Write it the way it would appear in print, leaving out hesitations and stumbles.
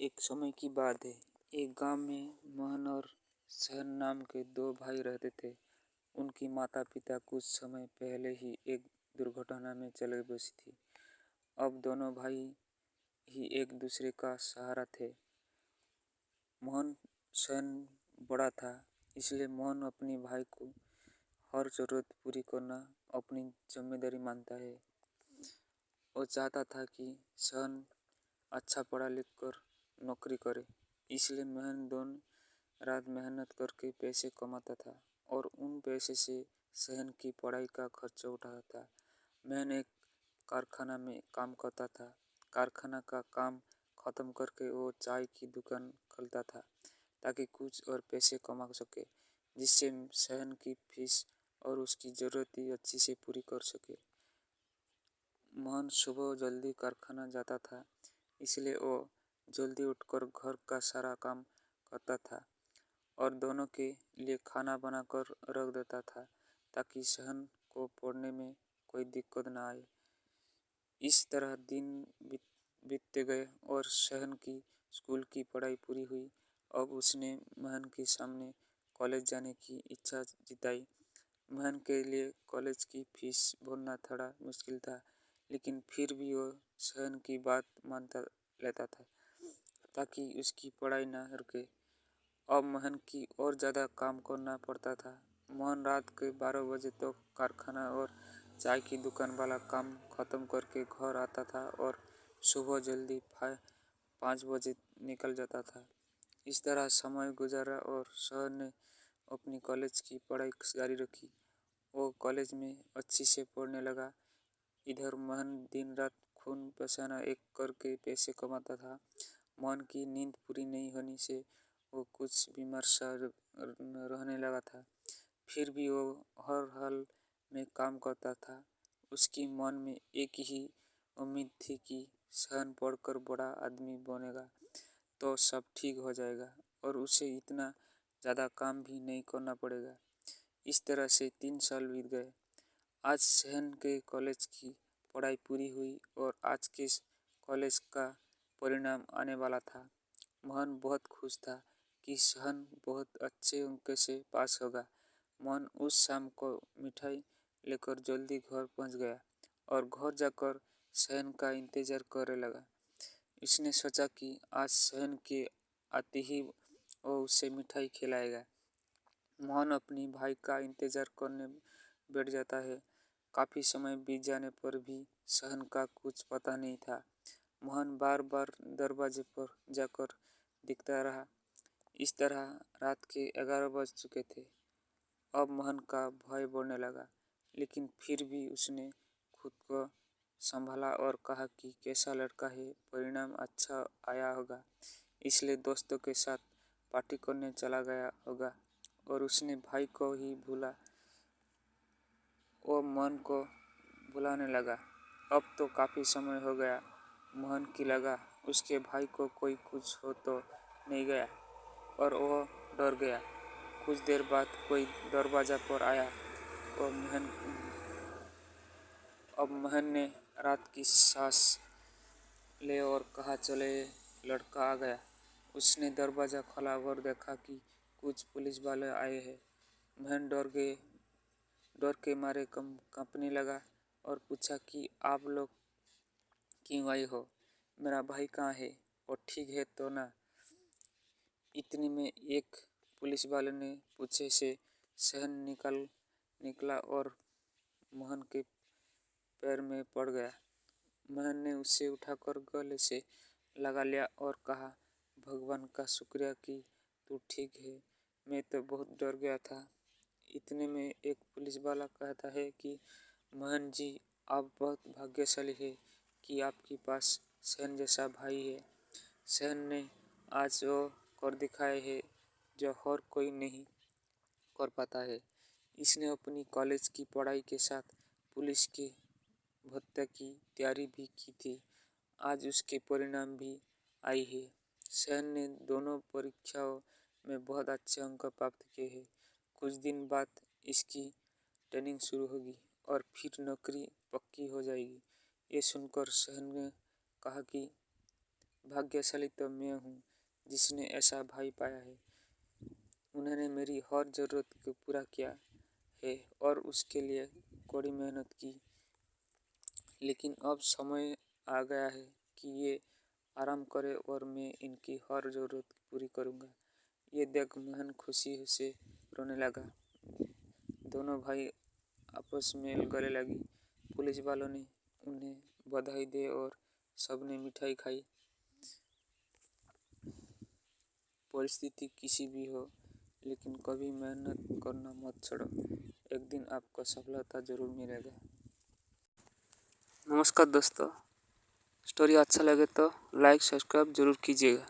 एक समय की बात है। एक गांव में मोहन और सहन नाम के दो भाई रहते थे। उनकी माता पिता कुछ समय पहले ही एक दुर्घटना में चले बसी थी। अब दोनों भाई ही एक दूसरे का सहारा थे। मोहन सहन बड़ा था, इसलिए मोहन अपने भाई को हर जरूरत पूरी करना अपनी जिम्मेदारी मानता है। वो चाहता था कि सहन अच्छा पढ़ा लिख कर नौकरी करे, इसलिए मोहन दिन रात मेहनत करके पैसे कमाता था और उन पैसे से सहन की पढ़ाई का खर्चा उठाता था। मोहन एक कारखाना में काम करता था। कारखाना का काम खत्म करके वो चाय की दुकान खोलता था ताकि कुछ और पैसे कमा सके, जिससे सहन की फीस और उसकी ज़रूरतें अच्छी से पूरी कर सके। मोहन सुबह जल्दी कारखाना जाता था, इसलिए वो जल्दी उठकर घर का सारा काम करता था और दोनों के लिए खाना बनाकर रख देता था ताकि सहन को पढ़ने में कोई दिक्कत न आए। इस तरह दिन बीतते गए और सहन की स्कूल की पढ़ाई पूरी हुई। अब उसने मोहन के सामने कॉलेज जाने की इच्छा जताई। मोहन के लिए कॉलेज की फीस भरना थोड़ा मुश्किल था, लेकिन फिर भी वो सहन की बात मानता लेता था ताकि उसकी पढ़ाई न रुके। अब मोहन की और ज़्यादा काम करना पड़ता था। मोहन रात के 12 बजे तक तो कारखाना और चाय की दुकान वाला काम खत्म करके घर आता था और सुबह जल्दी 5 बजे निकल जाता था। इस तरह समय गुजरा और सहन ने अपनी कॉलेज की पढ़ाई जारी रखी। वो कॉलेज में अच्छी से पढ़ने लगा। इधर मोहन दिन रात खून पसीना एक करके पैसे कमाता था। मोहन की नींद पूरी नहीं होने से वो कुछ बीमार सा रहने लगा था। फिर भी वो हर हाल में काम करता था। उसकी मन में एक ही उम्मीद थी कि सहन पढ़कर बड़ा आदमी बनेगा तो सब ठीक हो जाएगा और उसे इतना ज़्यादा काम भी नहीं करना पड़ेगा। इस तरह से 3 साल बीत गए। आज सहन के कॉलेज की पढ़ाई पूरी हुई और आज के कॉलेज का परिणाम आने वाला था। मोहन बहुत खुश था कि सहन बहुत अच्छे अंक से पास होगा। मोहन उस शाम को मिठाई लेकर जल्दी घर पहुंच गया और घर जाकर सहन का इंतजार करने लगा। उसने सोचा कि आज सहन के आते ही वो उसे मिठाई खिलाएगा। मोहन अपनी भाई का इंतजार करने बैठ जाता है। काफ़ी समय बीत जाने पर भी सहन का कुछ पता नहीं था। मोहन बार बार दरवाजे पर जाकर दिखता रहा। इस तरह रात के 11 बज चुके थे। अब मोहन का भय बढ़ने लगा, लेकिन फिर भी उसने खुद को संभाला और कहा कि कैसा लड़का है, परिणाम अच्छा आया होगा, इसलिए दोस्तों के साथ पार्टी करने चला गया होगा और उसने भाई को ही भूला। वो मोहन को बुलाने लगा। अब तो काफ़ी समय हो गया। मोहन की लगा उसके भाई को कोई कुछ हो तो नहीं गया और वह डर गया। कुछ देर बाद कोई दरवाज़ा पर आया और अब मोहन ने रात की सांस ले और कहा, चले लड़का आ गया। उसने दरवाज़ा खोला और देखा कि कुछ पुलिस वाले आए हैं। मोहन डर के मारे कांपने लगा और पूछा कि आप लोग क्यों आए हो? मेरा भाई कहाँ है? वो ठीक है तो ना? इतने में एक पुलिस वाले ने पीछे से सहन निकला और मोहन के पैर में पड़ गया। मोहन ने उसे उठाकर गले से लगा लिया और कहा, भगवान का शुक्रिया कि तू ठीक है, मैं तो बहुत डर गया था। इतने में एक पुलिस वाला कहता है कि मोहन जी, आप बहुत भाग्यशाली है कि आपके पास सहन जैसा भाई है। सहन ने आज वो कर दिखाया है जो हर कोई नहीं कर पाता है। इसने अपनी कॉलेज की पढ़ाई के साथ पुलिस के भर्ती की तैयारी भी की थी। आज उसके परिणाम भी आई है। सहन ने दोनों परीक्षाओं में बहुत अच्छे अंक प्राप्त किए हैं। कुछ दिन बाद इसकी ट्रेनिंग शुरू होगी और फिर नौकरी पक्की हो जाएगी। ये सुनकर सहन ने कहा कि भाग्यशाली तो मैं हूँ जिसने ऐसा भाई पाया है। उन्होंने मेरी हर ज़रूरत को पूरा किया है और उसके लिए कड़ी मेहनत की। लेकिन अब समय आ गया है कि ये आराम करें और मैं इनकी हर ज़रूरत पूरी करूँगा। ये देख मोहन खुशी से रोने लगा। दोनों भाई आपस में गले लगी। पुलिस वालों ने उन्हें बधाई दी और सबने मिठाई खाई। परिस्थिति किसी भी हो, लेकिन कभी मेहनत करना मत छोड़ो। एक दिन आपको सफलता जरूर मिलेगा। नमस्कार दोस्तों, स्टोरी अच्छा लगे तो लाइक सब्सक्राइब जरूर कीजिएगा।